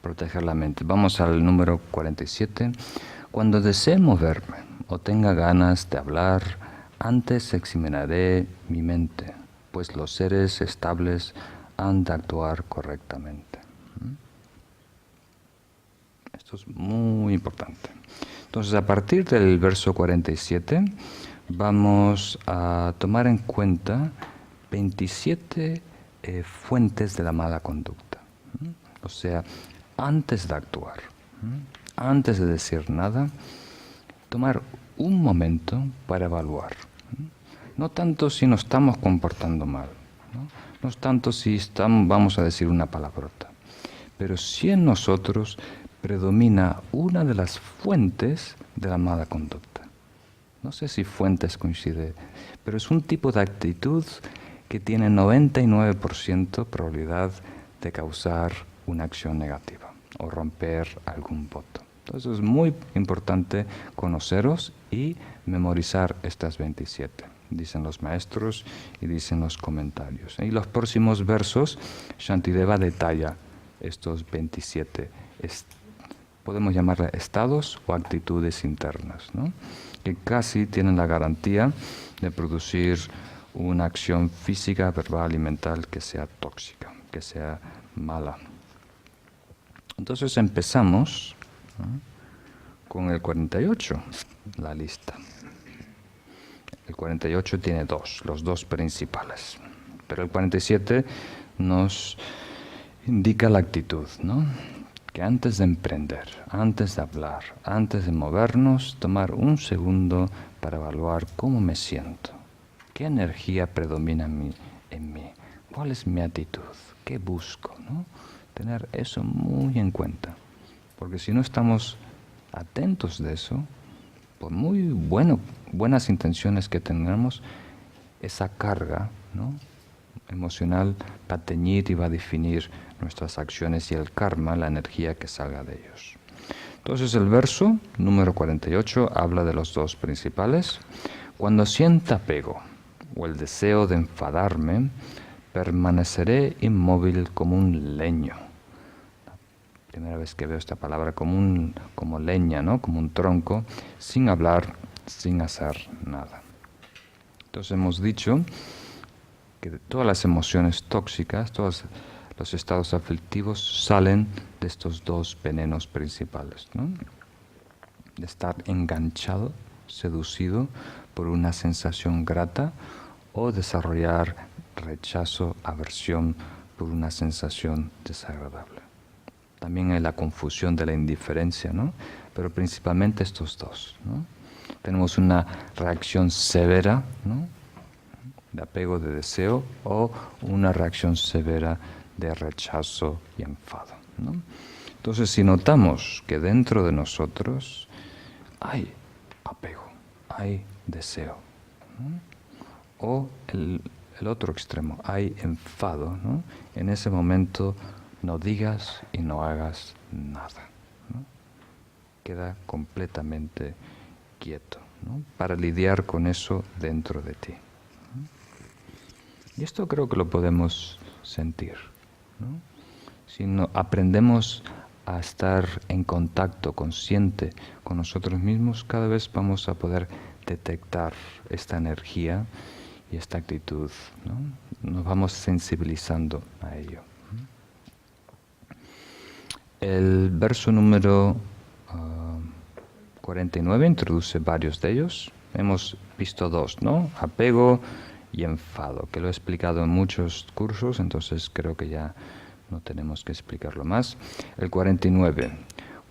proteger la mente. Vamos al número 47. Cuando desee moverme o tenga ganas de hablar, antes examinaré mi mente, pues los seres estables han de actuar correctamente. Esto es muy importante. Entonces, a partir del verso 47, vamos a tomar en cuenta 27 fuentes de la mala conducta. O sea, antes de actuar, antes de decir nada, tomar un momento para evaluar. No tanto si nos estamos comportando mal, no es tanto si vamos a decir una palabrota, pero si en nosotros predomina una de las fuentes de la mala conducta. No sé si fuentes coincide, pero es un tipo de actitud que tiene 99% probabilidad de causar una acción negativa o romper algún voto. Entonces es muy importante conoceros y memorizar estas 27. Dicen los maestros y dicen los comentarios. Y los próximos versos, Shantideva detalla estos 27 podemos llamarle estados o actitudes internas, ¿no? Que casi tienen la garantía de producir una acción física, verbal y mental que sea tóxica, que sea mala. Entonces empezamos, ¿no?, con el 48, la lista. El 48 tiene los dos principales, pero el 47 nos indica la actitud, ¿no? Que antes de emprender, antes de hablar, antes de movernos, tomar un segundo para evaluar cómo me siento, qué energía predomina en mí, cuál es mi actitud, qué busco, ¿no? Tener eso muy en cuenta, porque si no estamos atentos de eso, por muy buenas intenciones que tengamos, esa carga, ¿no?, emocional va a teñir y va a definir nuestras acciones y el karma, la energía que salga de ellos. Entonces el verso número 48 habla de los dos principales. Cuando sienta apego o el deseo de enfadarme, permaneceré inmóvil como un leño. La primera vez que veo esta palabra, como leña, ¿no?, como un tronco, sin hablar, sin hacer nada. Entonces hemos dicho que todas las emociones tóxicas, todos los estados aflictivos salen de estos dos venenos principales, ¿no? De estar enganchado, seducido por una sensación grata o desarrollar rechazo, aversión por una sensación desagradable. También hay la confusión de la indiferencia, ¿no? Pero principalmente estos dos, ¿no? Tenemos una reacción severa, ¿no?, de apego, de deseo, o una reacción severa de rechazo y enfado, ¿no? Entonces, si notamos que dentro de nosotros hay apego, hay deseo, ¿no?, o el otro extremo, hay enfado, ¿no?, en ese momento no digas y no hagas nada, ¿no? Queda completamente quieto, ¿no?, para lidiar con eso dentro de ti. Y esto creo que lo podemos sentir, ¿no? Si aprendemos a estar en contacto consciente con nosotros mismos, cada vez vamos a poder detectar esta energía y esta actitud, ¿no? Nos vamos sensibilizando a ello. El verso número 49 introduce varios de ellos. Hemos visto dos, ¿no? Apego y enfado, que lo he explicado en muchos cursos, entonces creo que ya no tenemos que explicarlo más. El 49.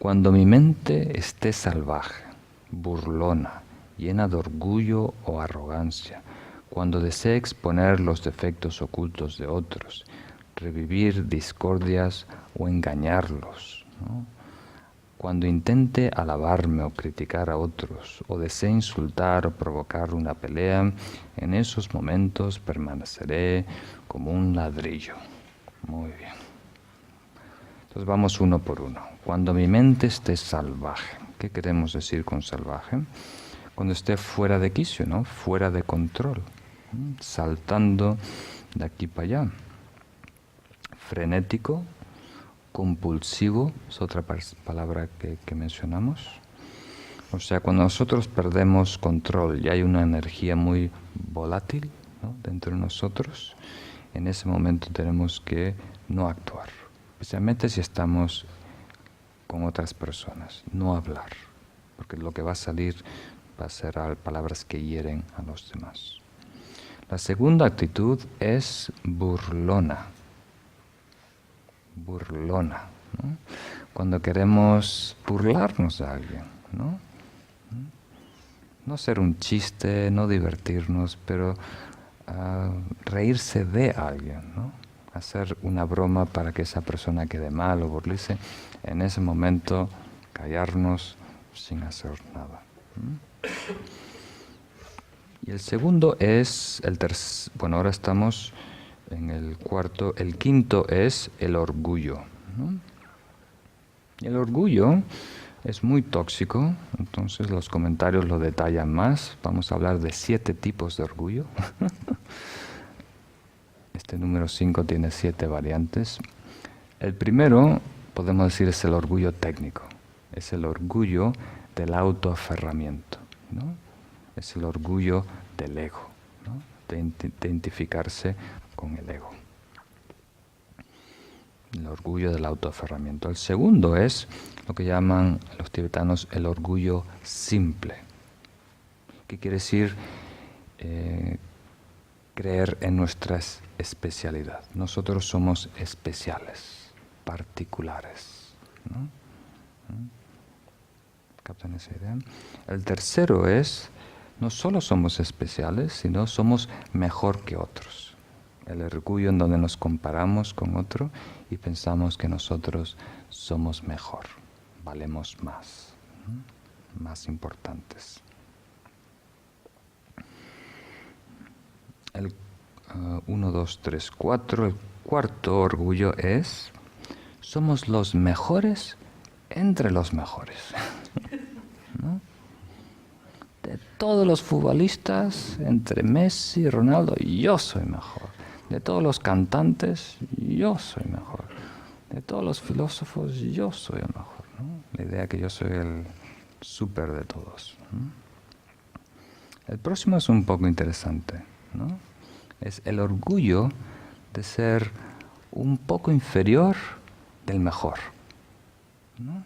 Cuando mi mente esté salvaje, burlona, llena de orgullo o arrogancia, cuando desee exponer los defectos ocultos de otros, revivir discordias o engañarlos, ¿no?, cuando intente alabarme o criticar a otros, o desee insultar o provocar una pelea, en esos momentos permaneceré como un ladrillo. Muy bien. Entonces vamos uno por uno. Cuando mi mente esté salvaje. ¿Qué queremos decir con salvaje? Cuando esté fuera de quicio, ¿no?, fuera de control, saltando de aquí para allá. Frenético, compulsivo es otra palabra que mencionamos. O sea, cuando nosotros perdemos control y hay una energía muy volátil, ¿no?, dentro de nosotros, en ese momento tenemos que no actuar, especialmente si estamos con otras personas, no hablar, porque lo que va a salir va a ser palabras que hieren a los demás. La segunda actitud es burlona. Burlona, ¿no? Cuando queremos burlarnos de alguien, ¿no? No hacer un chiste, no divertirnos, pero reírse de alguien, ¿no? Hacer una broma para que esa persona quede mal o burlarse. En ese momento, callarnos sin hacer nada. Y el segundo es bueno, ahora estamos en el cuarto. El quinto es el orgullo, ¿no? El orgullo es muy tóxico, entonces los comentarios lo detallan más. Vamos a hablar de 7 tipos de orgullo. Este número 5 tiene 7 variantes. El primero, podemos decir, es el orgullo técnico. Es el orgullo del autoaferramiento, ¿no? Es el orgullo del ego, ¿no?, de identificarse con el ego. El orgullo del autoaferramiento. El segundo es lo que llaman los tibetanos el orgullo simple. ¿Qué quiere decir? Creer en nuestra especialidad. Nosotros somos especiales, particulares, ¿no? ¿Captan esa idea? El tercero es, no solo somos especiales, sino somos mejor que otros. El orgullo en donde nos comparamos con otro y pensamos que nosotros somos mejor, valemos más, más importantes. El 1, 2, 3, 4, el cuarto orgullo es, somos los mejores entre los mejores. ¿No? De todos los futbolistas, entre Messi y Ronaldo, yo soy mejor. De todos los cantantes, yo soy mejor. De todos los filósofos, yo soy el mejor, ¿no? La idea que yo soy el súper de todos, ¿no? El próximo es un poco interesante, ¿no? Es el orgullo de ser un poco inferior del mejor, ¿no?,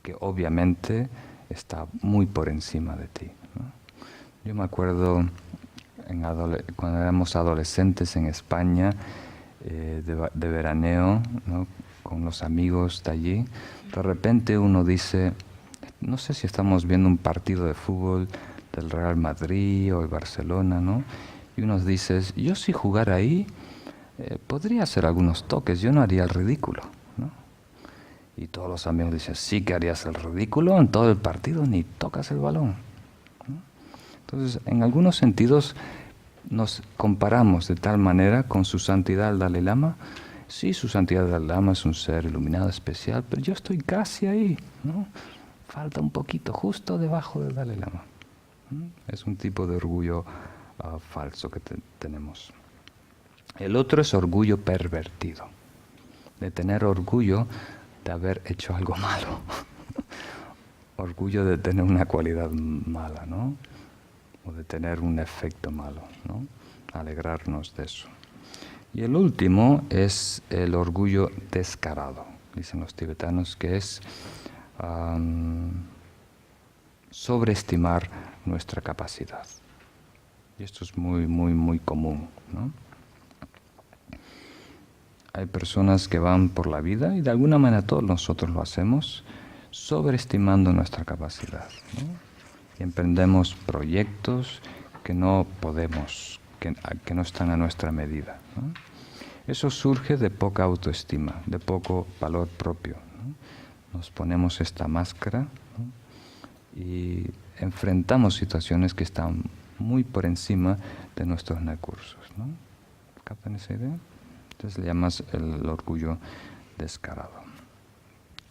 que obviamente está muy por encima de ti, ¿no? Yo me acuerdo cuando éramos adolescentes en España, de veraneo, ¿no?, con los amigos de allí, de repente uno dice, no sé si estamos viendo un partido de fútbol del Real Madrid o el Barcelona, ¿no?, y uno dice, yo si jugara ahí, podría hacer algunos toques, yo no haría el ridículo, ¿no? Y todos los amigos dicen, sí que harías el ridículo en todo el partido, ni tocas el balón, ¿no? Entonces, en algunos sentidos, nos comparamos de tal manera con su santidad el Dalai Lama. Sí, su santidad el Dalai Lama es un ser iluminado especial, pero yo estoy casi ahí, ¿no? Falta un poquito, justo debajo del Dalai Lama, ¿no? Es un tipo de orgullo falso que tenemos. El otro es orgullo pervertido, de tener orgullo de haber hecho algo malo. Orgullo de tener una cualidad mala, ¿no?, o de tener un efecto malo, ¿no?, alegrarnos de eso. Y el último es el orgullo descarado, dicen los tibetanos, que es sobreestimar nuestra capacidad. Y esto es muy, muy, muy común, ¿no? Hay personas que van por la vida, y de alguna manera todos nosotros lo hacemos, sobreestimando nuestra capacidad, ¿no? Y emprendemos proyectos que no podemos, que no están a nuestra medida, ¿no? Eso surge de poca autoestima, de poco valor propio, ¿no? Nos ponemos esta máscara, ¿no?, y enfrentamos situaciones que están muy por encima de nuestros recursos, ¿no? ¿Captan esa idea? Entonces le llamas el orgullo descarado.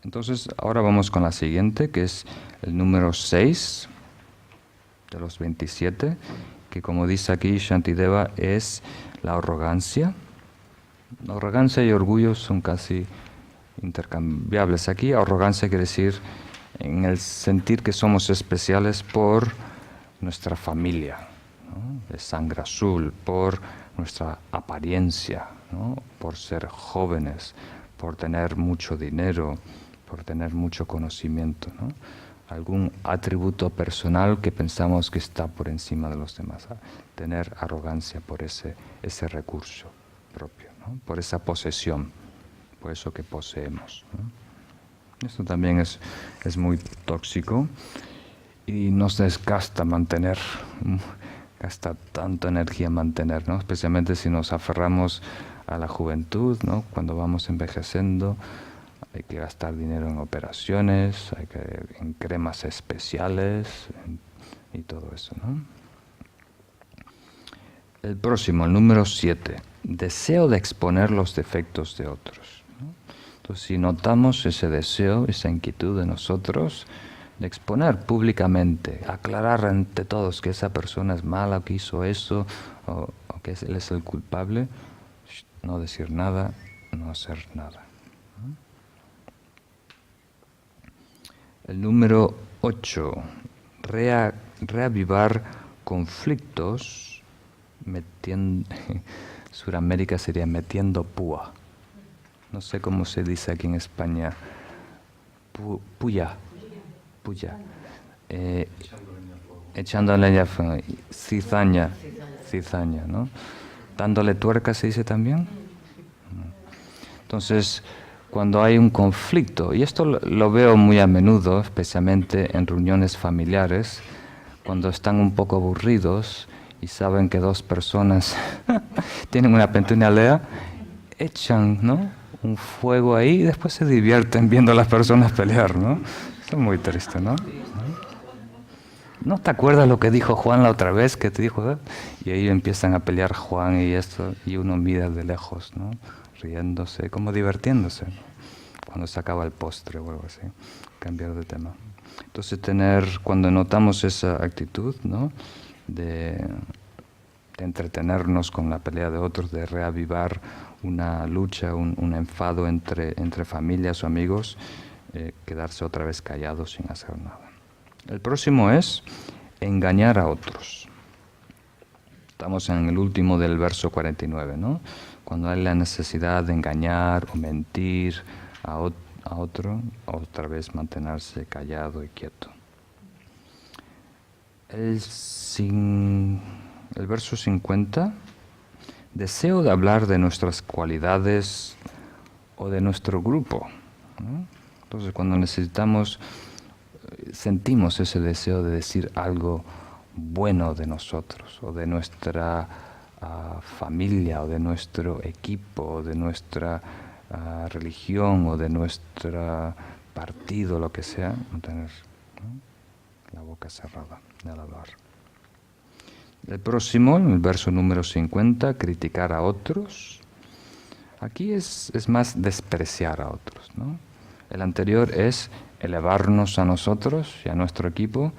Entonces, ahora vamos con la siguiente, que es el número 6 de los 27, que como dice aquí Shantideva, es la arrogancia. La arrogancia y orgullo son casi intercambiables. Aquí arrogancia quiere decir en el sentir que somos especiales por nuestra familia, ¿no?, de sangre azul, por nuestra apariencia, ¿no?, por ser jóvenes, por tener mucho dinero, por tener mucho conocimiento, ¿no?, algún atributo personal que pensamos que está por encima de los demás, tener arrogancia por ese recurso propio, ¿no?, por esa posesión, por eso que poseemos, ¿no? Esto también es muy tóxico y nos desgasta mantener, gasta tanta energía mantener, ¿no?, especialmente si nos aferramos a la juventud, ¿no?, cuando vamos envejeciendo. Hay que gastar dinero en operaciones, en cremas especiales y todo eso, ¿no? El próximo, el número 7, deseo de exponer los defectos de otros, ¿no? Entonces, si notamos ese deseo, esa inquietud de nosotros, de exponer públicamente, aclarar ante todos que esa persona es mala, que hizo eso, o que él es el culpable, no decir nada, no hacer nada. El número 8, reavivar conflictos, Suramérica sería metiendo púa. No sé cómo se dice aquí en España. Puya. Echando leña, cizaña, ¿no? Dándole tuerca, ¿se dice también? Entonces, cuando hay un conflicto, y esto lo veo muy a menudo, especialmente en reuniones familiares, cuando están un poco aburridos y saben que dos personas tienen una petunalea, echan, ¿no?, un fuego ahí y después se divierten viendo a las personas pelear, ¿no? Esto es muy triste, ¿no? ¿No te acuerdas lo que dijo Juan la otra vez que te dijo? Y ahí empiezan a pelear Juan y esto, y uno mira de lejos, ¿no?, riéndose, como divirtiéndose, ¿no?, cuando se acaba el postre o algo así, cambiar de tema. Entonces cuando notamos esa actitud, ¿no?, de entretenernos con la pelea de otros, de reavivar una lucha, un enfado entre familias o amigos, quedarse otra vez callados sin hacer nada. El próximo es engañar a otros. Estamos en el último del verso 49, ¿no? Cuando hay la necesidad de engañar o mentir a otro, otra vez mantenerse callado y quieto. El verso 50, deseo de hablar de nuestras cualidades o de nuestro grupo, ¿no? Entonces, cuando sentimos ese deseo de decir algo bueno de nosotros, o de nuestra familia, o de nuestro equipo, o de nuestra religión, o de nuestro partido, lo que sea, no tener, ¿no?, la boca cerrada al hablar. El próximo, el verso número 50, criticar a otros. Aquí es más despreciar a otros, ¿no? El anterior es elevarnos a nosotros y a nuestro equipo,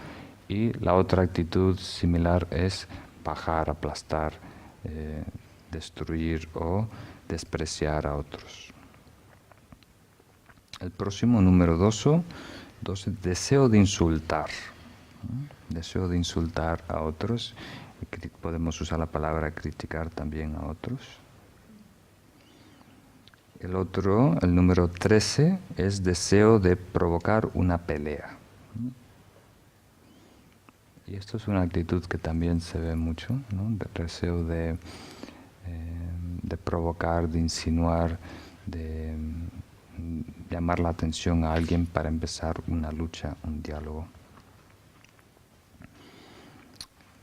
y la otra actitud similar es bajar, aplastar, destruir o despreciar a otros. El próximo, número 12, deseo de insultar. Deseo de insultar a otros. Podemos usar la palabra criticar también a otros. El otro, el número 13, es deseo de provocar una pelea. Y esto es una actitud que también se ve mucho, ¿no?, de deseo de provocar, de insinuar, de llamar la atención a alguien para empezar una lucha, un diálogo.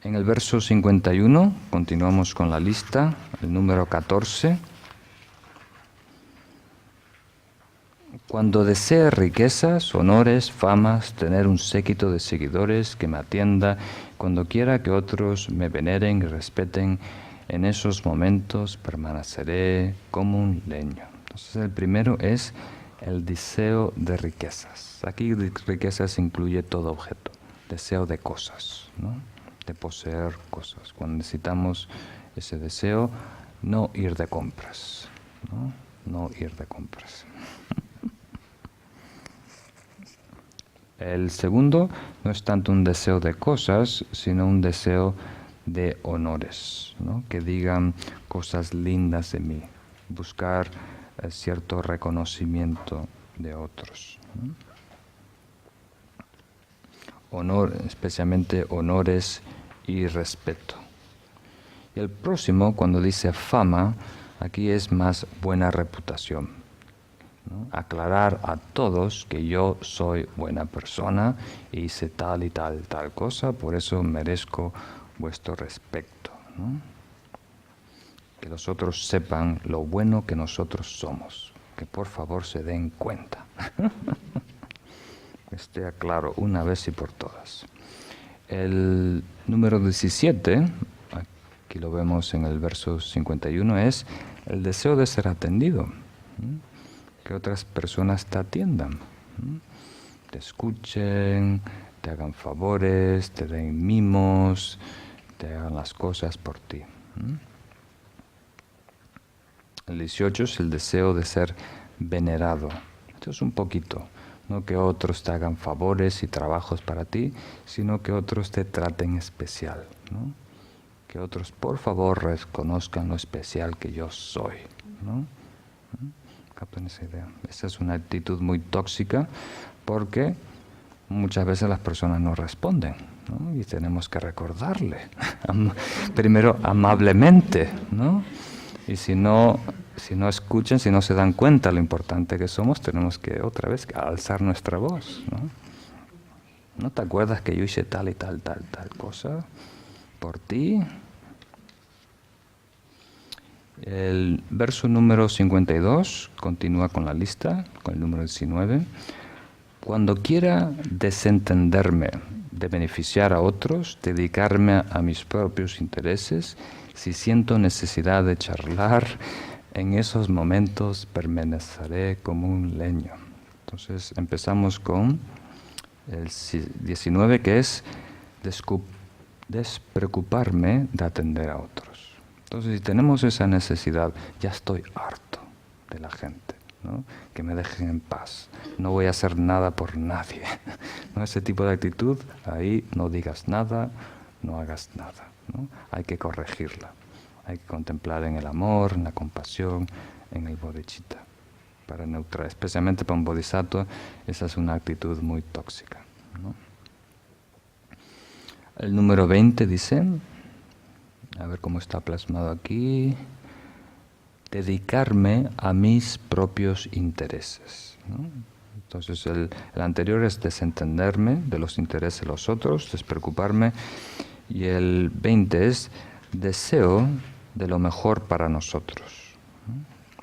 En el verso 51, continuamos con la lista, el número 14. Cuando desee riquezas, honores, famas, tener un séquito de seguidores que me atienda, cuando quiera que otros me veneren y respeten, en esos momentos permaneceré como un leño. Entonces el primero es el deseo de riquezas. Aquí riquezas incluye todo objeto, deseo de cosas, ¿no?, de poseer cosas. Cuando necesitamos ese deseo, no ir de compras, ¿no? No ir de compras. El segundo no es tanto un deseo de cosas, sino un deseo de honores, ¿no? Que digan cosas lindas de mí, buscar cierto reconocimiento de otros, ¿no? Honor, especialmente honores y respeto. Y el próximo, cuando dice fama, aquí es más buena reputación, ¿no? Aclarar a todos que yo soy buena persona y hice tal y tal cosa, por eso merezco vuestro respeto, ¿no? Que los otros sepan lo bueno que nosotros somos, que por favor se den cuenta. Que esté claro una vez y por todas. El número 17, aquí lo vemos en el verso 51, es el deseo de ser atendido, ¿sí? Que otras personas te atiendan, ¿sí? Te escuchen, te hagan favores, te den mimos, te hagan las cosas por ti, ¿sí? El 18 es el deseo de ser venerado. Esto es un poquito, no que otros te hagan favores y trabajos para ti, sino que otros te traten especial, ¿no? Que otros, por favor, reconozcan lo especial que yo soy, ¿no? Capten esa idea. Esa es una actitud muy tóxica porque muchas veces las personas no responden, ¿no? Y tenemos que recordarle, primero amablemente, ¿no? Y si no escuchan, si no se dan cuenta lo importante que somos, tenemos que otra vez alzar nuestra voz, ¿no? ¿No te acuerdas que yo hice tal y tal cosa por ti? El verso número 52 continúa con la lista, con el número 19. Cuando quiera desentenderme de beneficiar a otros, dedicarme a mis propios intereses, si siento necesidad de charlar, en esos momentos permaneceré como un leño. Entonces empezamos con el 19, que es despreocuparme de atender a otros. Entonces, si tenemos esa necesidad, ya estoy harto de la gente, ¿no? Que me dejen en paz. No voy a hacer nada por nadie, ¿no? Ese tipo de actitud, ahí no digas nada, no hagas nada, ¿no? Hay que corregirla. Hay que contemplar en el amor, en la compasión, en el bodhicitta. Para neutral, especialmente para un bodhisattva, esa es una actitud muy tóxica, ¿no? El número 20 dice, a ver cómo está plasmado aquí, dedicarme a mis propios intereses, ¿no? Entonces el anterior es desentenderme de los intereses de los otros, despreocuparme, y el 20 es deseo de lo mejor para nosotros, ¿no?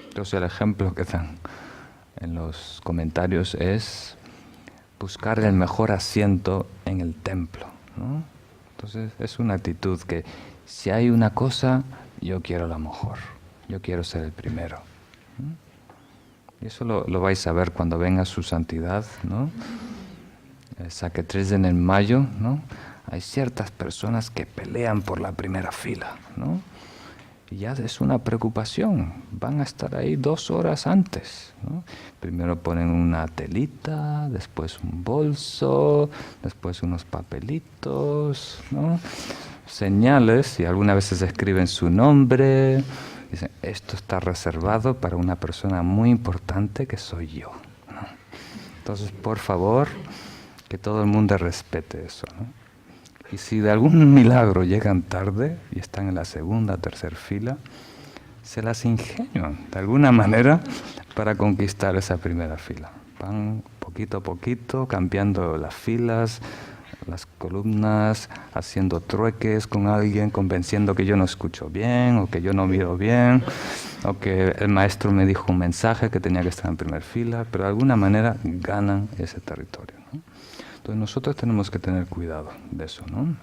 Entonces el ejemplo que dan en los comentarios es buscar el mejor asiento en el templo, ¿no? Entonces es una actitud que si hay una cosa, yo quiero la mejor, yo quiero ser el primero, ¿no? Y eso lo vais a ver cuando venga su santidad, ¿no? Saquetres en mayo, ¿no? Hay ciertas personas que pelean por la primera fila, ¿no? Y ya es una preocupación, van a estar ahí 2 horas antes, ¿no? Primero ponen una telita, después un bolso, después unos papelitos, ¿no? Señales, y algunas veces escriben su nombre, dicen, esto está reservado para una persona muy importante que soy yo, ¿no? Entonces, por favor, que todo el mundo respete eso, ¿no? Y si de algún milagro llegan tarde y están en la segunda o tercera fila, se las ingenian de alguna manera para conquistar esa primera fila. Van poquito a poquito cambiando las filas, las columnas, haciendo trueques con alguien, convenciendo que yo no escucho bien o que yo no miro bien o que el maestro me dijo un mensaje que tenía que estar en primera fila, pero de alguna manera ganan ese territorio, ¿no? Entonces nosotros tenemos que tener cuidado de eso, ¿no?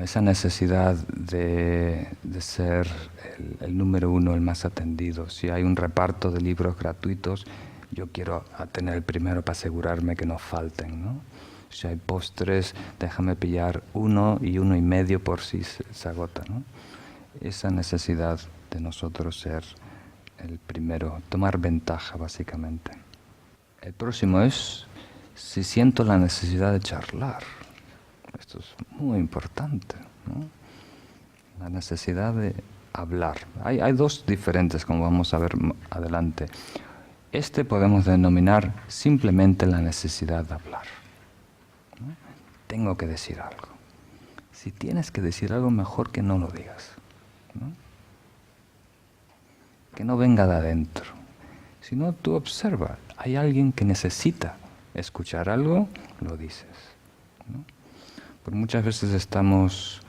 Esa necesidad de ser el número uno, el más atendido. Si hay un reparto de libros gratuitos, yo quiero tener el primero para asegurarme que no falten, ¿no? Si hay postres, déjame pillar 1 y 1 y medio por si se agota, ¿no? Esa necesidad de nosotros ser el primero, tomar ventaja básicamente. El próximo es si siento la necesidad de charlar. Esto es muy importante, ¿no? La necesidad de hablar. Hay dos diferentes, como vamos a ver adelante. Este podemos denominar simplemente la necesidad de hablar, ¿no? Tengo que decir algo. Si tienes que decir algo, mejor que no lo digas, ¿no? Que no venga de adentro. Si no, tú observa. Hay alguien que necesita escuchar algo, lo dices, ¿no? Porque muchas veces estamos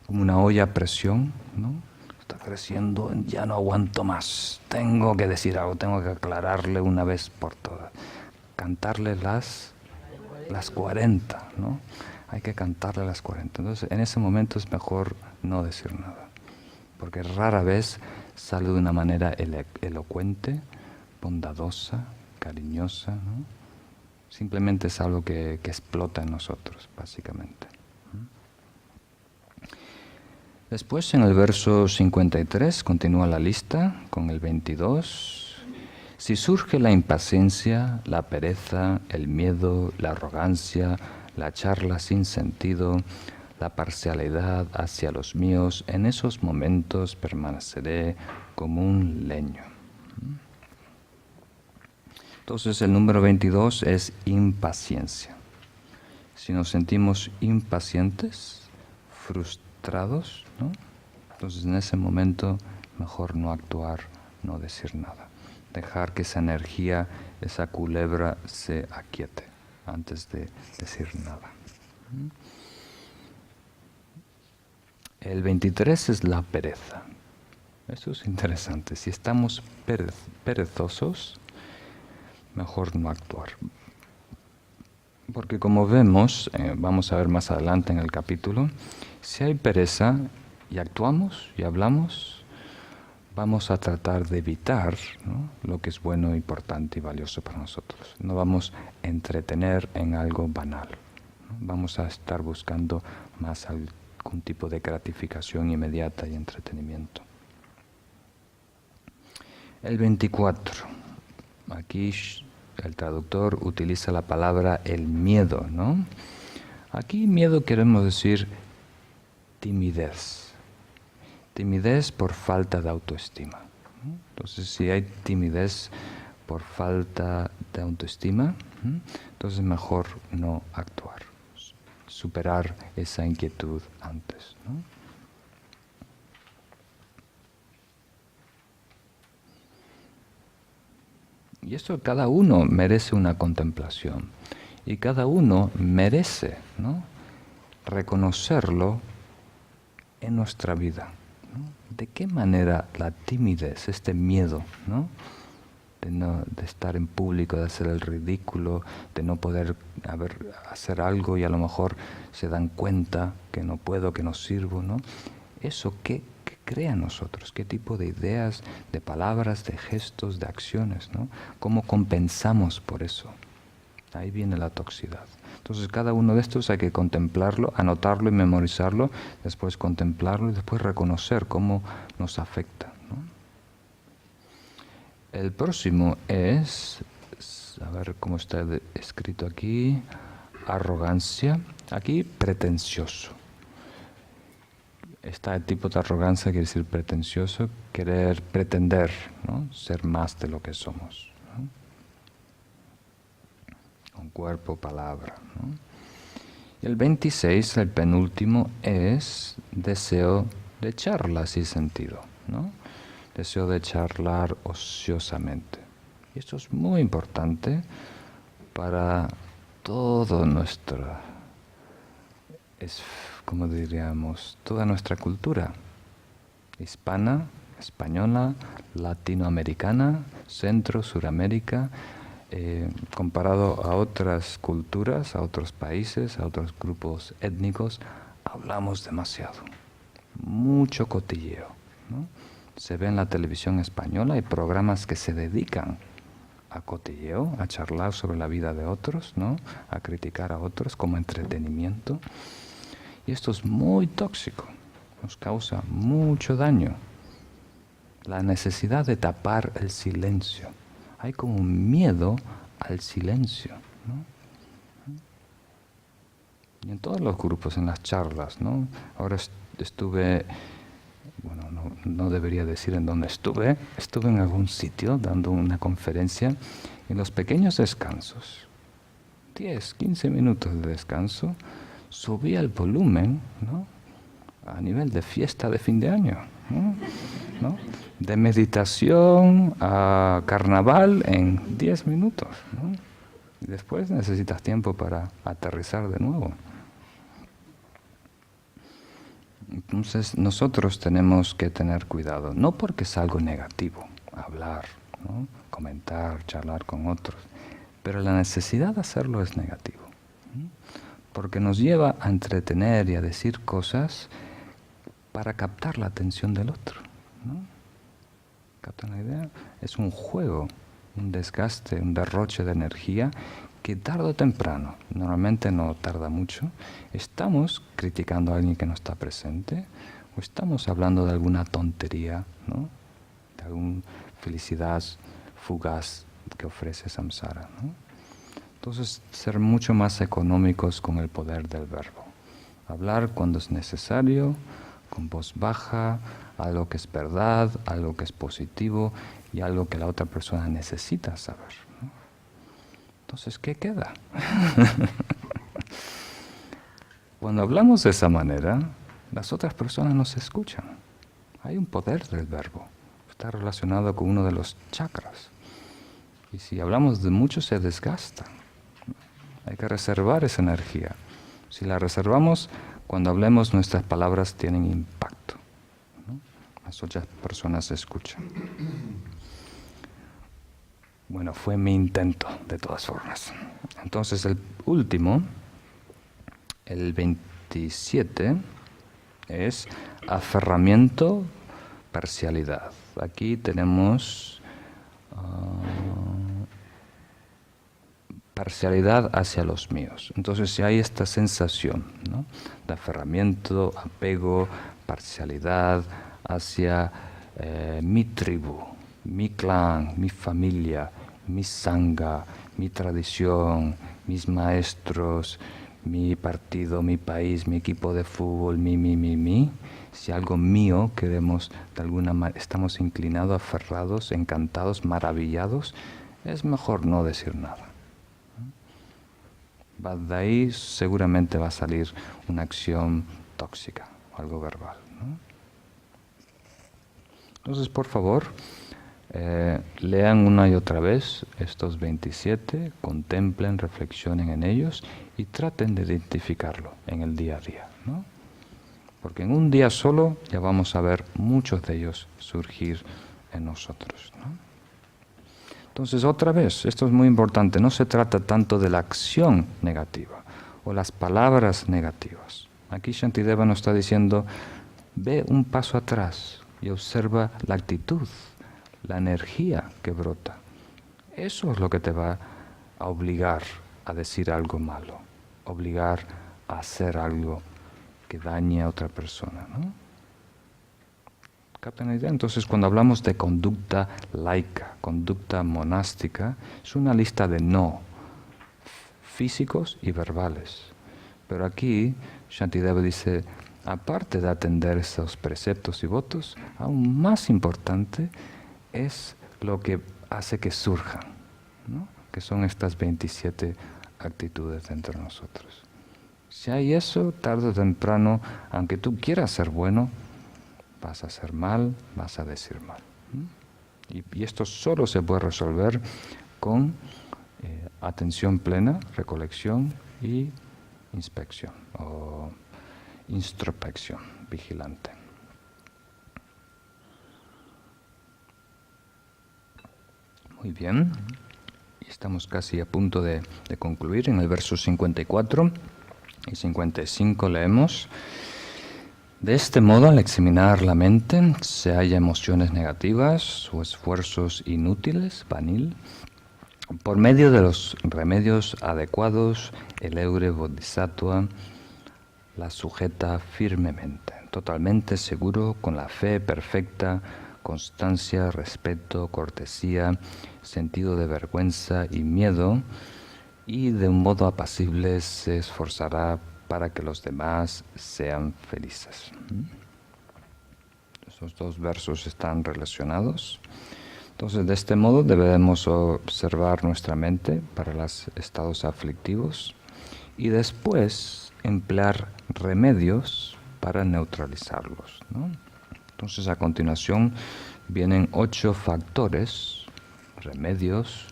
como una olla a presión, ¿no? Está creciendo, ya no aguanto más. Tengo que decir algo, tengo que aclararle una vez por todas. Cantarle las 40, ¿no? Hay que cantarle las 40. Entonces, en ese momento es mejor no decir nada, porque rara vez sale de una manera elocuente, bondadosa, cariñosa, ¿no? Simplemente es algo que explota en nosotros, básicamente. Después, en el verso 53, continúa la lista con el 22. Si surge la impaciencia, la pereza, el miedo, la arrogancia, la charla sin sentido, la parcialidad hacia los míos, en esos momentos permaneceré como un leño. Entonces el número 22 es impaciencia. Si nos sentimos impacientes, frustrados, ¿no? Entonces en ese momento mejor no actuar, no decir nada. Dejar que esa energía, esa culebra se aquiete antes de decir nada. El 23 es la pereza. Eso es interesante. Si estamos perezosos, mejor no actuar. Porque como vemos, vamos a ver más adelante en el capítulo, si hay pereza y actuamos y hablamos, vamos a tratar de evitar, ¿no?, lo que es bueno, importante y valioso para nosotros. No vamos a entretener en algo banal, ¿no? Vamos a estar buscando más algún tipo de gratificación inmediata y entretenimiento. El 24. Aquí el traductor utiliza la palabra el miedo, ¿no? Aquí miedo queremos decir timidez. Timidez por falta de autoestima, ¿no? Entonces, si hay timidez por falta de autoestima, entonces mejor no actuar. Superar esa inquietud antes, ¿no? Y esto cada uno merece una contemplación. Y cada uno merece, ¿no?, reconocerlo en nuestra vida, ¿no? ¿De qué manera la timidez, este miedo, ¿no?, de estar en público, de hacer el ridículo, de no poder hacer algo y a lo mejor se dan cuenta que no puedo, que no sirvo, ¿no? ¿Eso qué crea en nosotros? ¿Qué tipo de ideas, de palabras, de gestos, de acciones, ¿no? ¿Cómo compensamos por eso? Ahí viene la toxicidad. Entonces cada uno de estos hay que contemplarlo, anotarlo y memorizarlo, después contemplarlo y después reconocer cómo nos afecta, ¿no? El próximo es, a ver cómo está escrito aquí, arrogancia, aquí pretencioso. Este tipo de arrogancia quiere decir pretencioso, querer pretender, ¿no?, ser más de lo que somos, ¿no?, con cuerpo, palabra, ¿no? Y el 26, el penúltimo, es deseo de charla sin sentido, ¿no? Deseo de charlar ociosamente. Y esto es muy importante para todo nuestra, como diríamos, toda nuestra cultura hispana, española, latinoamericana, Centro, Suramérica, comparado a otras culturas, a otros países, a otros grupos étnicos, hablamos demasiado, mucho cotilleo, ¿no? Se ve en la televisión española, hay programas que se dedican a cotilleo, a charlar sobre la vida de otros, ¿no?, a criticar a otros como entretenimiento. Y esto es muy tóxico, nos causa mucho daño. La necesidad de tapar el silencio. Hay como un miedo al silencio, ¿no? Y en todos los grupos, en las charlas, ¿no? Ahora estuve, bueno, no debería decir en dónde estuve en algún sitio dando una conferencia, en los pequeños descansos, 10, 15 minutos de descanso, subía el volumen, ¿no? A nivel de fiesta de fin de año, ¿no? De meditación a carnaval en 10 minutos, ¿no? Y después necesitas tiempo para aterrizar de nuevo. Entonces nosotros tenemos que tener cuidado, no porque es algo negativo, hablar, ¿no? Comentar, charlar con otros, pero la necesidad de hacerlo es negativo, ¿no? Porque nos lleva a entretener y a decir cosas para captar la atención del otro, ¿no? ¿Captan la idea? Es un juego, un desgaste, un derroche de energía que tarde o temprano, normalmente no tarda mucho, estamos criticando a alguien que no está presente o estamos hablando de alguna tontería, ¿no? De alguna felicidad fugaz que ofrece samsara, ¿no? Entonces, ser mucho más económicos con el poder del verbo. Hablar cuando es necesario, con voz baja, algo que es verdad, algo que es positivo y algo que la otra persona necesita saber, ¿no? Entonces, ¿qué queda? Cuando hablamos de esa manera, las otras personas nos escuchan. Hay un poder del verbo. Está relacionado con uno de los chakras. Y si hablamos de mucho, se desgasta. Hay que reservar esa energía. Si la reservamos, cuando hablemos, nuestras palabras tienen impacto, ¿no? Las otras personas escuchan. Bueno, fue mi intento, de todas formas. Entonces, el último, el 27, es aferramiento, parcialidad. Aquí tenemos parcialidad hacia los míos. Entonces, si hay esta sensación, ¿no? De aferramiento, apego, parcialidad hacia mi tribu, mi clan, mi familia, mi sangha, mi tradición, mis maestros, mi partido, mi país, mi equipo de fútbol, mi. Si algo mío queremos, de alguna manera, estamos inclinados, aferrados, encantados, maravillados, es mejor no decir nada. De ahí seguramente va a salir una acción tóxica, algo verbal, ¿no? Entonces, por favor, lean una y otra vez estos 27, contemplen, reflexionen en ellos y traten de identificarlo en el día a día, ¿no? Porque en un día solo ya vamos a ver muchos de ellos surgir en nosotros, ¿no? Entonces, otra vez, esto es muy importante, no se trata tanto de la acción negativa o las palabras negativas. Aquí Shantideva nos está diciendo, ve un paso atrás y observa la actitud, la energía que brota. Eso es lo que te va a obligar a decir algo malo, obligar a hacer algo que dañe a otra persona, ¿no? ¿Captan la idea? Entonces, cuando hablamos de conducta laica, conducta monástica, es una lista de no físicos y verbales. Pero aquí, Shantideva dice, aparte de atender esos preceptos y votos, aún más importante es lo que hace que surjan, ¿no? Que son estas 27 actitudes entre nosotros. Si hay eso, tarde o temprano, aunque tú quieras ser bueno, vas a hacer mal, vas a decir mal. Y esto solo se puede resolver con atención plena, recolección y inspección o introspección vigilante. Muy bien, estamos casi a punto de concluir. En el verso 54 y 55 leemos: de este modo, al examinar la mente, se halla emociones negativas o esfuerzos inútiles, vanil. Por medio de los remedios adecuados, el Eure Bodhisattva la sujeta firmemente, totalmente seguro, con la fe perfecta, constancia, respeto, cortesía, sentido de vergüenza y miedo, y de un modo apacible se esforzará para que los demás sean felices. Esos dos versos están relacionados. Entonces, de este modo debemos observar nuestra mente para los estados aflictivos y después emplear remedios para neutralizarlos, ¿no? Entonces, a continuación vienen 8 factores, remedios,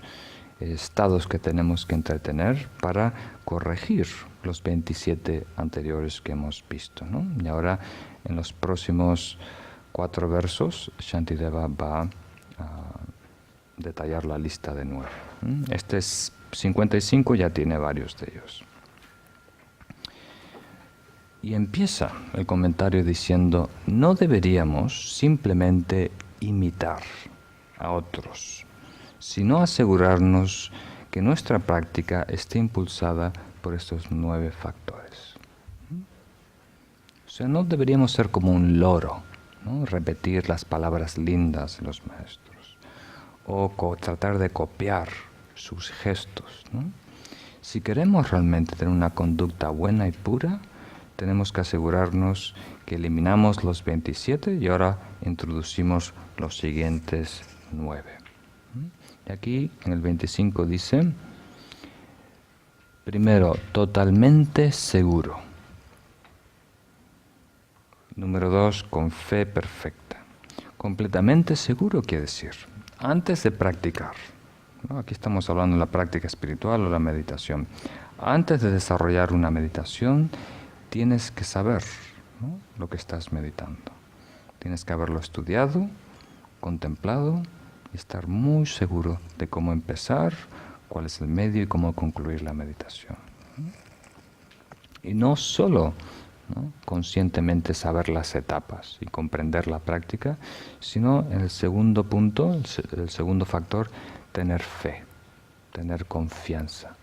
estados que tenemos que entretener para corregir los 27 anteriores que hemos visto, ¿no? Y ahora, en los próximos 4 versos, Shantideva va a detallar la lista de 9. Este es 55, ya tiene varios de ellos. Y empieza el comentario diciendo: no deberíamos simplemente imitar a otros, sino asegurarnos que nuestra práctica esté impulsada por estos 9 factores. O sea, no deberíamos ser como un loro, ¿no? Repetir las palabras lindas de los maestros, o tratar de copiar sus gestos, ¿no? Si queremos realmente tener una conducta buena y pura, tenemos que asegurarnos que eliminamos los 27 y ahora introducimos los siguientes 9. Y aquí en el 25 dice: primero, totalmente seguro. Número 2, con fe perfecta. Completamente seguro quiere decir, antes de practicar, ¿no? Aquí estamos hablando de la práctica espiritual o la meditación. Antes de desarrollar una meditación, tienes que saber, ¿no?, lo que estás meditando. Tienes que haberlo estudiado, contemplado y estar muy seguro de cómo empezar, cuál es el medio y cómo concluir la meditación. Y no solo, ¿no?, conscientemente saber las etapas y comprender la práctica, sino en el segundo punto, el segundo factor, tener fe, tener confianza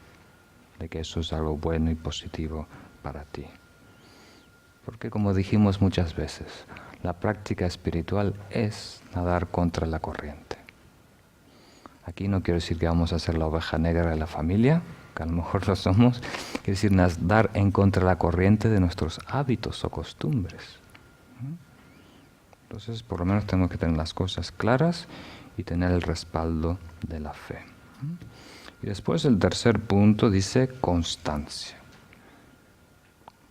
de que eso es algo bueno y positivo para ti. Porque, como dijimos muchas veces, la práctica espiritual es nadar contra la corriente. Aquí no quiero decir que vamos a ser la oveja negra de la familia, que a lo mejor lo somos. Quiere decir nadar en contra de la corriente de nuestros hábitos o costumbres. Entonces, por lo menos tenemos que tener las cosas claras y tener el respaldo de la fe. Y después el tercer punto dice constancia.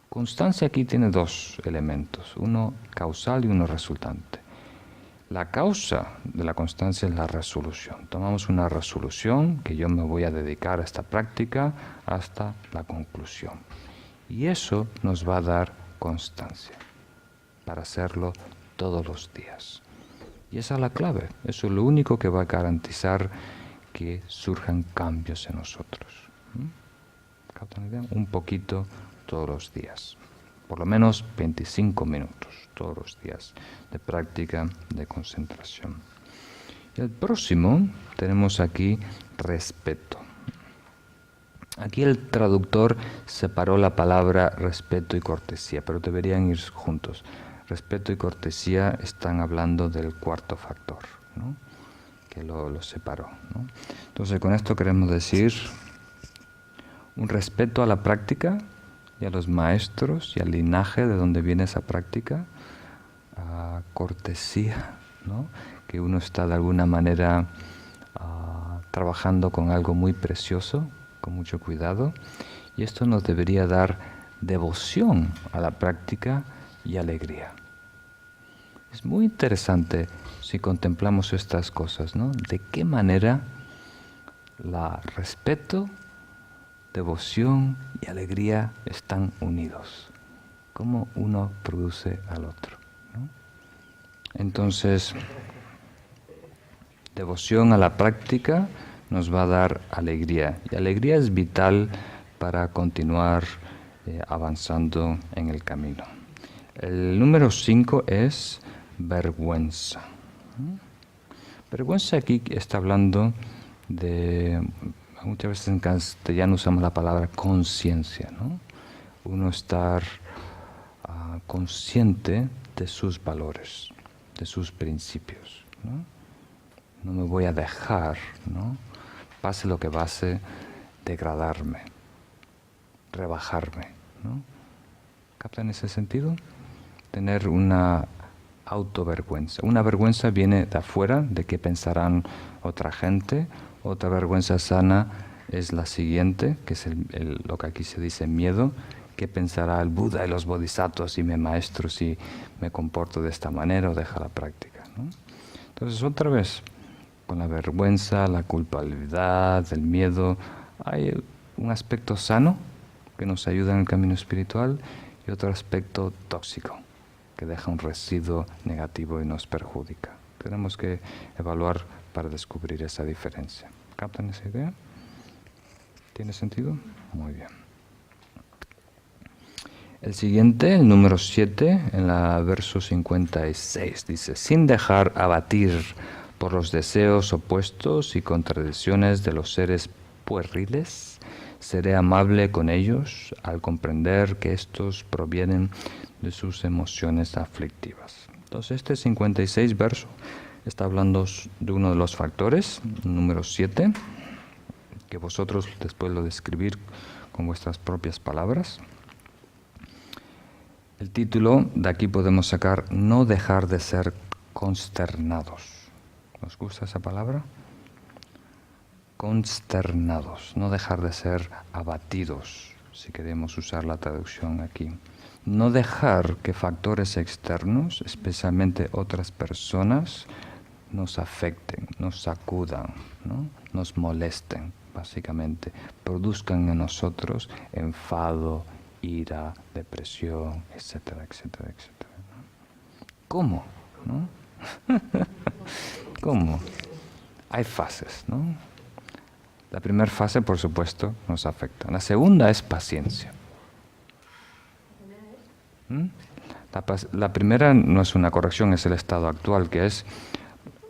Constancia aquí tiene 2 elementos, uno causal y uno resultante. La causa de la constancia es la resolución. Tomamos una resolución que yo me voy a dedicar a esta práctica hasta la conclusión. Y eso nos va a dar constancia para hacerlo todos los días. Y esa es la clave, eso es lo único que va a garantizar que surjan cambios en nosotros. ¿Captan la idea? Un poquito todos los días, por lo menos 25 minutos todos los días de práctica, de concentración. Y el próximo tenemos aquí respeto. Aquí el traductor separó la palabra respeto y cortesía, pero deberían ir juntos. Respeto y cortesía están hablando del cuarto factor, ¿no?, que lo separó, ¿no? Entonces, con esto queremos decir un respeto a la práctica y a los maestros y al linaje de donde viene esa práctica, cortesía, ¿no?, que uno está de alguna manera trabajando con algo muy precioso, con mucho cuidado, y esto nos debería dar devoción a la práctica y alegría. Es muy interesante si contemplamos estas cosas, ¿no? De qué manera la respeto, devoción y alegría están unidos. Cómo uno produce al otro, ¿no? Entonces, devoción a la práctica nos va a dar alegría. Y alegría es vital para continuar avanzando en el camino. El número 5 es vergüenza. Vergüenza aquí está hablando de, muchas veces en castellano usamos la palabra conciencia, ¿no? Uno estar consciente de sus valores, de sus principios. ¿no? No me voy a dejar, ¿no? Pase lo que pase, degradarme, rebajarme, ¿no? ¿Captan ese sentido? Tener una autovergüenza. Una vergüenza viene de afuera, de qué pensarán otra gente. Otra vergüenza sana es la siguiente, que es lo que aquí se dice miedo. ¿Qué pensará el Buda y los bodhisattvas y mi maestro si me comporto de esta manera o deja la práctica, ¿no? Entonces, otra vez, con la vergüenza, la culpabilidad, el miedo, hay un aspecto sano que nos ayuda en el camino espiritual y otro aspecto tóxico que deja un residuo negativo y nos perjudica. Tenemos que evaluar para descubrir esa diferencia. ¿Captan esa idea? ¿Tiene sentido? Muy bien. El siguiente, el número 7, en el verso 56, dice: sin dejar abatir por los deseos opuestos y contradicciones de los seres pueriles, seré amable con ellos al comprender que estos provienen de sus emociones aflictivas. Entonces, este 56 verso está hablando de uno de los factores, número 7, que vosotros después lo describir con vuestras propias palabras. El título de aquí podemos sacar: no dejar de ser consternados. ¿Os gusta esa palabra? Consternados, no dejar de ser abatidos, si queremos usar la traducción aquí. No dejar que factores externos, especialmente otras personas, nos afecten, nos sacudan, ¿no? Nos molesten, básicamente, produzcan en nosotros enfado, ira, depresión, etcétera, etcétera, etcétera. ¿Cómo? ¿No? ¿Cómo? Hay fases, ¿no? La primera fase, por supuesto, nos afecta. La segunda es paciencia. La primera no es una corrección, es el estado actual, que es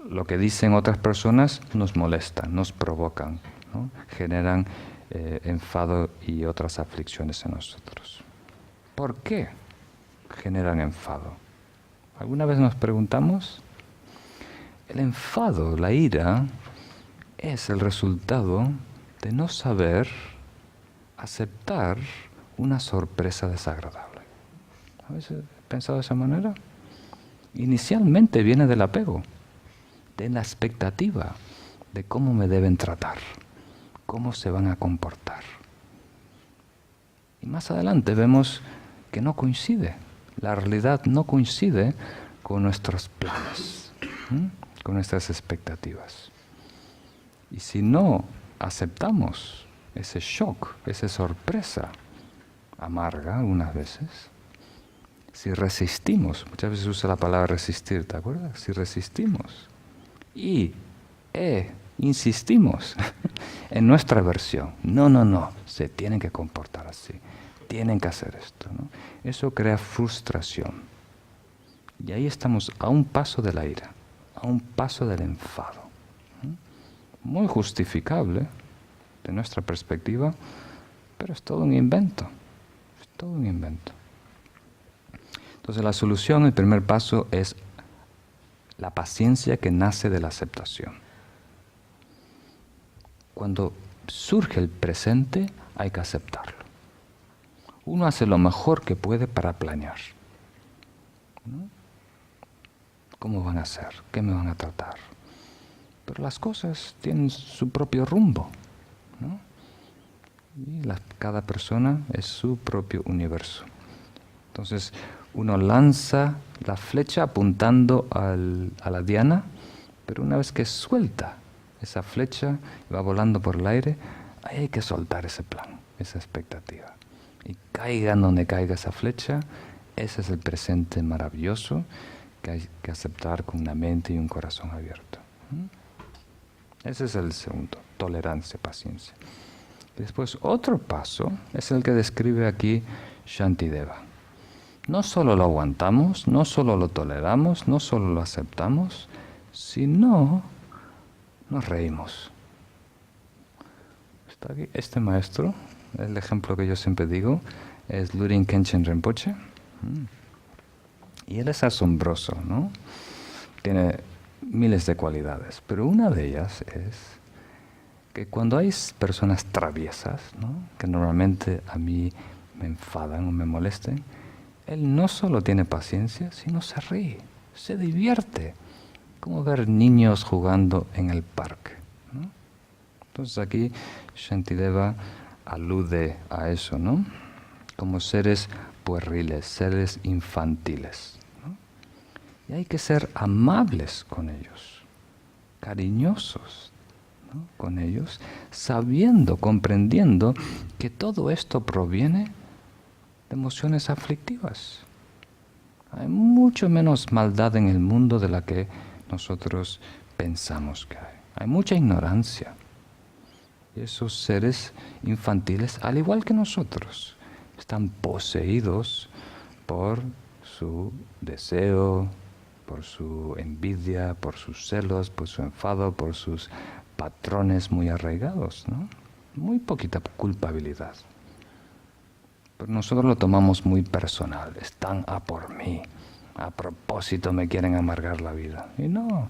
lo que dicen otras personas nos molesta, nos provocan, ¿no? Generan enfado y otras aflicciones en nosotros. ¿Por qué generan enfado? ¿Alguna vez nos preguntamos? El enfado, la ira, es el resultado de no saber aceptar una sorpresa desagradable. ¿A veces he pensado de esa manera? Inicialmente viene del apego, de la expectativa de cómo me deben tratar, cómo se van a comportar. Y más adelante vemos que no coincide, la realidad no coincide con nuestros planes, con nuestras expectativas. Y si no aceptamos ese shock, esa sorpresa amarga algunas veces, si resistimos, muchas veces usa la palabra resistir, ¿te acuerdas? Si resistimos y insistimos en nuestra versión, no, se tienen que comportar así, tienen que hacer esto, ¿no? Eso crea frustración. Y ahí estamos a un paso de la ira, a un paso del enfado. Muy justificable de nuestra perspectiva, pero es todo un invento, es todo un invento. Entonces la solución, el primer paso es la paciencia que nace de la aceptación. Cuando surge el presente hay que aceptarlo. Uno hace lo mejor que puede para planear, ¿no? ¿Cómo van a ser? ¿Qué me van a tratar? Pero las cosas tienen su propio rumbo, ¿no? Y cada persona es su propio universo. Entonces, uno lanza la flecha apuntando a la diana, pero una vez que suelta esa flecha y va volando por el aire, ahí hay que soltar ese plan, esa expectativa. Y caiga donde caiga esa flecha, ese es el presente maravilloso que hay que aceptar con una mente y un corazón abierto. Ese es el segundo, tolerancia, paciencia. Después, otro paso es el que describe aquí Shantideva. No solo lo aguantamos, no solo lo toleramos, no solo lo aceptamos, sino nos reímos. Está aquí este maestro, el ejemplo que yo siempre digo, es Lurin Khenchen Rinpoche. Y él es asombroso, ¿no? Tiene miles de cualidades, pero una de ellas es que cuando hay personas traviesas, ¿no?, que normalmente a mí me enfadan o me molesten, él no solo tiene paciencia, sino se ríe, se divierte, como ver niños jugando en el parque, ¿no? Entonces aquí Shantideva alude a eso, ¿no?, como seres pueriles, seres infantiles, ¿no? Y hay que ser amables con ellos, cariñosos, ¿no?, con ellos, sabiendo, comprendiendo que todo esto proviene de emociones aflictivas. Hay mucho menos maldad en el mundo de la que nosotros pensamos que hay. Hay mucha ignorancia. Y esos seres infantiles, al igual que nosotros, están poseídos por su deseo, por su envidia, por sus celos, por su enfado, por sus patrones muy arraigados, ¿no? Muy poquita culpabilidad. Pero nosotros lo tomamos muy personal. Están a por mí. A propósito me quieren amargar la vida. Y no.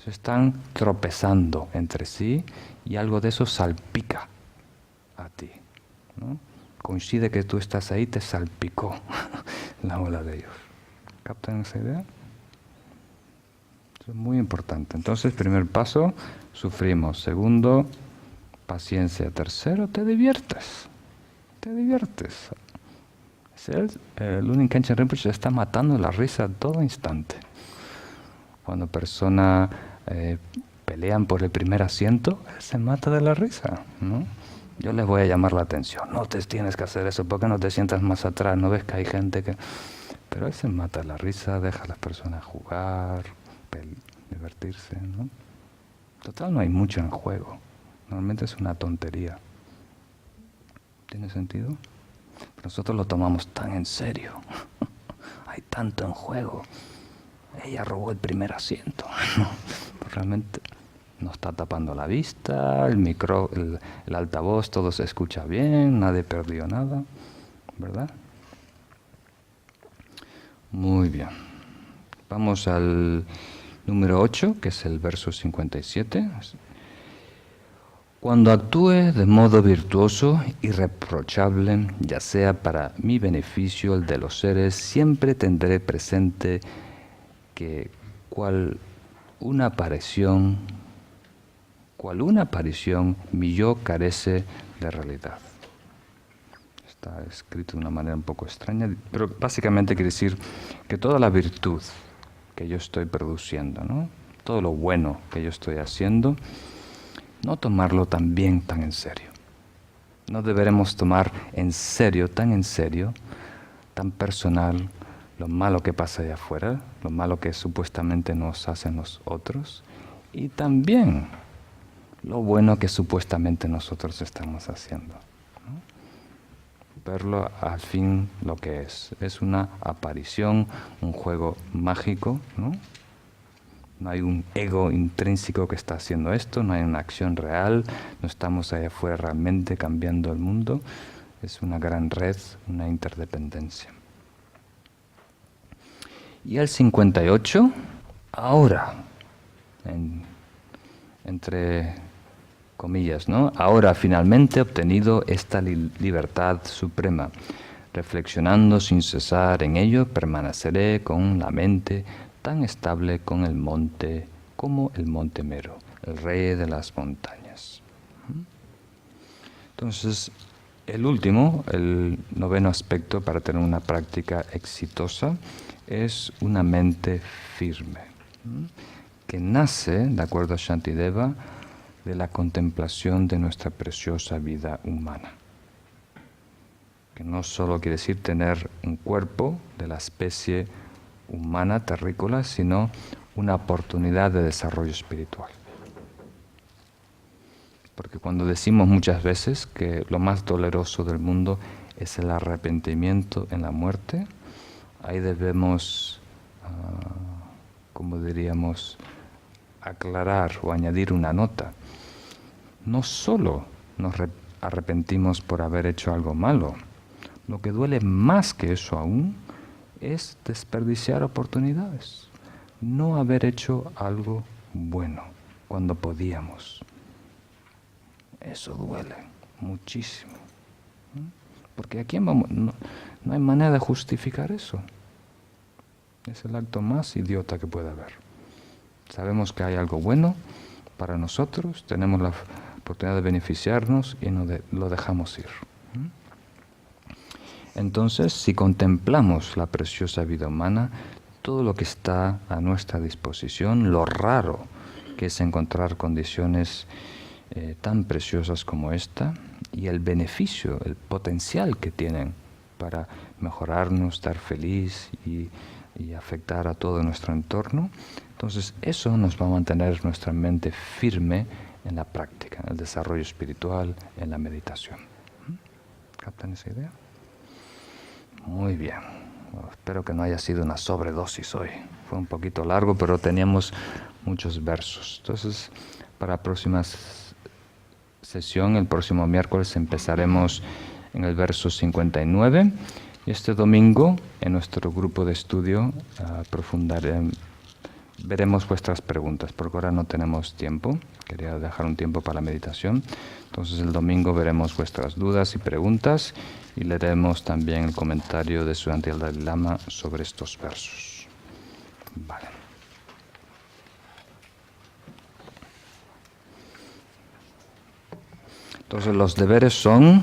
Se están tropezando entre sí y algo de eso salpica a ti, ¿no? Coincide que tú estás ahí, te salpicó la ola de ellos. ¿Captan esa idea? Eso es muy importante. Entonces, primer paso, sufrimos. Segundo, paciencia. Tercero, te diviertes. Te diviertes. El Lunin Khenchen Rinpoche está matando la risa a todo instante. Cuando personas pelean por el primer asiento, él se mata de la risa, ¿no? Yo les voy a llamar la atención. No te tienes que hacer eso, ¿por qué no te sientas más atrás? ¿No ves que hay gente que...? Pero él se mata de la risa, deja a las personas jugar, divertirse, ¿no? Total, no hay mucho en juego. Normalmente es una tontería. ¿Tiene sentido? Pero nosotros lo tomamos tan en serio. Hay tanto en juego. Ella robó el primer asiento. Pues realmente no está tapando la vista, el altavoz, todo se escucha bien, nadie perdió nada, ¿verdad? Muy bien. Vamos al número 8, que es el verso 57. Cuando actúe de modo virtuoso, irreprochable, ya sea para mi beneficio, el de los seres, siempre tendré presente que cual una aparición, mi yo carece de realidad. Está escrito de una manera un poco extraña, pero básicamente quiere decir que toda la virtud que yo estoy produciendo, ¿no?, todo lo bueno que yo estoy haciendo, no tomarlo tan en serio. No deberemos tomar en serio, tan personal, lo malo que pasa allá afuera, lo malo que supuestamente nos hacen los otros, y también lo bueno que supuestamente nosotros estamos haciendo, ¿no? Verlo al fin lo que es una aparición, un juego mágico, ¿no? No hay un ego intrínseco que está haciendo esto, no hay una acción real, no estamos allá afuera realmente cambiando el mundo, es una gran red, una interdependencia. Y el 58, ahora, entre comillas, ¿no?, ahora finalmente he obtenido esta libertad suprema. Reflexionando sin cesar en ello, permaneceré con la mente tan estable como el monte Mero, el rey de las montañas. Entonces, el último, el noveno aspecto para tener una práctica exitosa es una mente firme, que nace, de acuerdo a Shantideva, de la contemplación de nuestra preciosa vida humana. Que no solo quiere decir tener un cuerpo de la especie humana terrícola, sino una oportunidad de desarrollo espiritual. Porque cuando decimos muchas veces que lo más doloroso del mundo es el arrepentimiento en la muerte, ahí debemos, como diríamos, aclarar o añadir una nota. No solo nos arrepentimos por haber hecho algo malo, lo que duele más que eso aún es desperdiciar oportunidades, no haber hecho algo bueno cuando podíamos. Eso duele muchísimo. Porque ¿a quién vamos? No hay manera de justificar eso. Es el acto más idiota que puede haber. Sabemos que hay algo bueno para nosotros, tenemos la oportunidad de beneficiarnos y no lo dejamos ir. Entonces, si contemplamos la preciosa vida humana, todo lo que está a nuestra disposición, lo raro que es encontrar condiciones tan preciosas como esta, y el beneficio, el potencial que tienen para mejorarnos, estar feliz y afectar a todo nuestro entorno, entonces eso nos va a mantener nuestra mente firme en la práctica, en el desarrollo espiritual, en la meditación. ¿Captan esa idea? Muy bien. Bueno, espero que no haya sido una sobredosis hoy. Fue un poquito largo, pero teníamos muchos versos. Entonces, para la próxima sesión, el próximo miércoles, empezaremos en el verso 59. Y este domingo, en nuestro grupo de estudio, veremos vuestras preguntas, porque ahora no tenemos tiempo. Quería dejar un tiempo para la meditación. Entonces el domingo veremos vuestras dudas y preguntas y leeremos también el comentario de Suyante el Dalai Lama sobre estos versos. Vale. Entonces los deberes son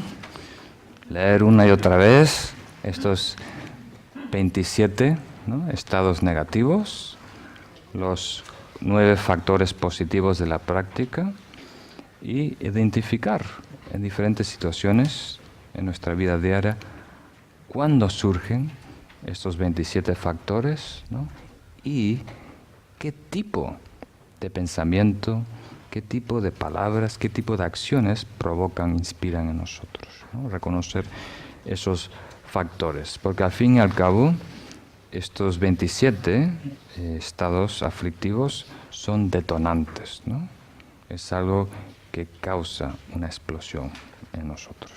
leer una y otra vez estos 27, ¿no?, estados negativos, los 9 factores positivos de la práctica y identificar en diferentes situaciones en nuestra vida diaria cuándo surgen estos 27 factores, ¿no?, y qué tipo de pensamiento, qué tipo de palabras, qué tipo de acciones provocan, inspiran en nosotros, ¿no? Reconocer esos factores, porque al fin y al cabo estos 27 estados aflictivos son detonantes, ¿no? Es algo que causa una explosión en nosotros.